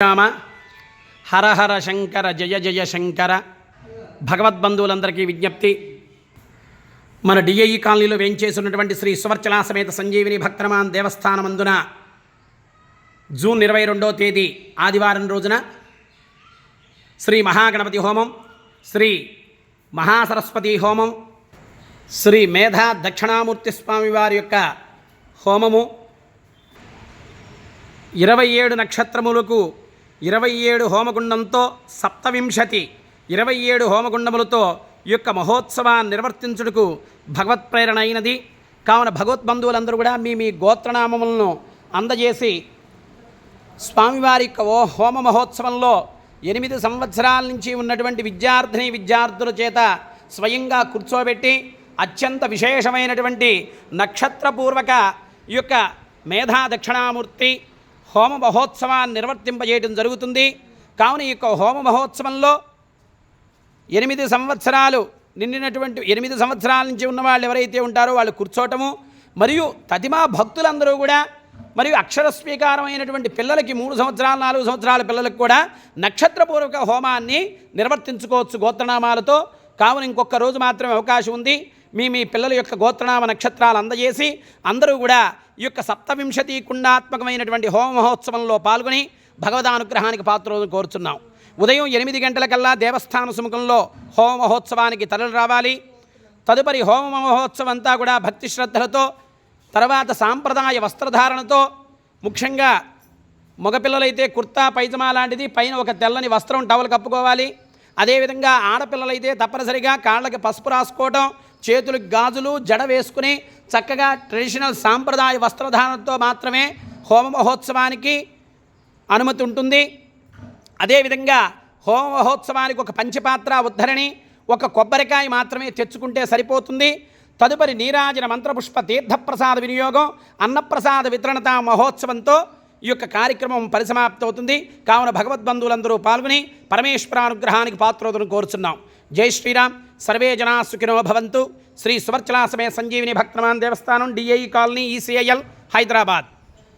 రామ హర హర శంకర జయ జయ శంకర. భగవద్బంధువులందరికీ విజ్ఞప్తి, మన డిఐఈ కాలనీలో వేయించేసినటువంటి శ్రీ సువర్చలా సమేత సంజీవిని భక్తరమాన్ దేవస్థానమందున జూన్ 22వ తేదీ ఆదివారం రోజున శ్రీ మహాగణపతి హోమం, శ్రీ మహాసరస్వతి హోమం, శ్రీ మేధా దక్షిణామూర్తి స్వామి వారి యొక్క హోమము, 27 నక్షత్రములకు 27 హోమగుండంతో 27 హోమగుండములతో ఈ యొక్క మహోత్సవాన్ని నిర్వర్తించుటకు భగవత్ప్రేరణ అయినది. కావున భగవద్బంధువులందరూ కూడా మీ గోత్రనామములను అందజేసి స్వామివారి యొక్క హోమ మహోత్సవంలో 8 సంవత్సరాల నుంచి ఉన్నటువంటి విద్యార్థుల చేత స్వయంగా కూర్చోబెట్టి అత్యంత విశేషమైనటువంటి నక్షత్రపూర్వక ఈ యొక్క మేధా దక్షిణామూర్తి హోమ మహోత్సవాన్ని నిర్వర్తింపజేయడం జరుగుతుంది. కావున ఈ యొక్క హోమ మహోత్సవంలో 8 సంవత్సరాలు నిండినటువంటి 8 సంవత్సరాల నుంచి ఉన్న వాళ్ళు ఎవరైతే ఉంటారో వాళ్ళు కూర్చోవటము, మరియు తతిమా భక్తులందరూ కూడా, మరియు అక్షర స్వీకారమైనటువంటి పిల్లలకి 3 సంవత్సరాలు 4 సంవత్సరాల పిల్లలకు కూడా నక్షత్రపూర్వక హోమాన్ని నిర్వర్తించుకోవచ్చు గోత్రనామాలతో. కావున ఇంకొక రోజు మాత్రమే అవకాశం ఉంది. మీ పిల్లల యొక్క గోత్రనామ నక్షత్రాలు అందజేసి అందరూ కూడా ఈ యొక్క 27 కుండాత్మకమైనటువంటి హోమ మహోత్సవంలో పాల్గొని భగవదానుగ్రహానికి పాత్రలను కోరుచున్నాం. ఉదయం 8 గంటలకల్లా దేవస్థాన సుముఖంలో హోమ మహోత్సవానికి తరలి రావాలి. తదుపరి హోమ మహోత్సవం అంతా కూడా భక్తి శ్రద్ధలతో, తర్వాత సాంప్రదాయ వస్త్రధారణతో, ముఖ్యంగా మగపిల్లలైతే కుర్తా పైజమా లాంటిది, పైన ఒక తెల్లని వస్త్రం టవల్ కప్పుకోవాలి. అదేవిధంగా ఆడపిల్లలైతే తప్పనిసరిగా కాళ్ళకి పసుపు రాసుకోవటం, చేతులకు గాజులు, జడ వేసుకుని చక్కగా ట్రెడిషనల్ సాంప్రదాయ వస్త్రధారణతో మాత్రమే హోమ మహోత్సవానికి అనుమతి ఉంటుంది. అదేవిధంగా హోమ మహోత్సవానికి ఒక పంచపాత్ర ఉద్ధరణి, ఒక కొబ్బరికాయ మాత్రమే తెచ్చుకుంటే సరిపోతుంది. తదుపరి నీరాజన మంత్రపుష్ప తీర్థప్రసాద వినియోగం, అన్నప్రసాద వితరణత మహోత్సవంతో ఈ యొక్క కార్యక్రమం పరిసమాప్తవుతుంది. కావున భగవద్బంధువులందరూ పాల్గొని పరమేశ్వరానుగ్రహానికి పాత్రోదను కోరుచున్నాం. జై శ్రీరామ్. సర్వే జనా సుఖినో భవంతు. శ్రీ సువర్చలా సమేత సంజీవిని భక్తరమాన్ దేవస్థానం, డిఐఈ కాలనీ, ఈసీఐఎల్, హైదరాబాద్.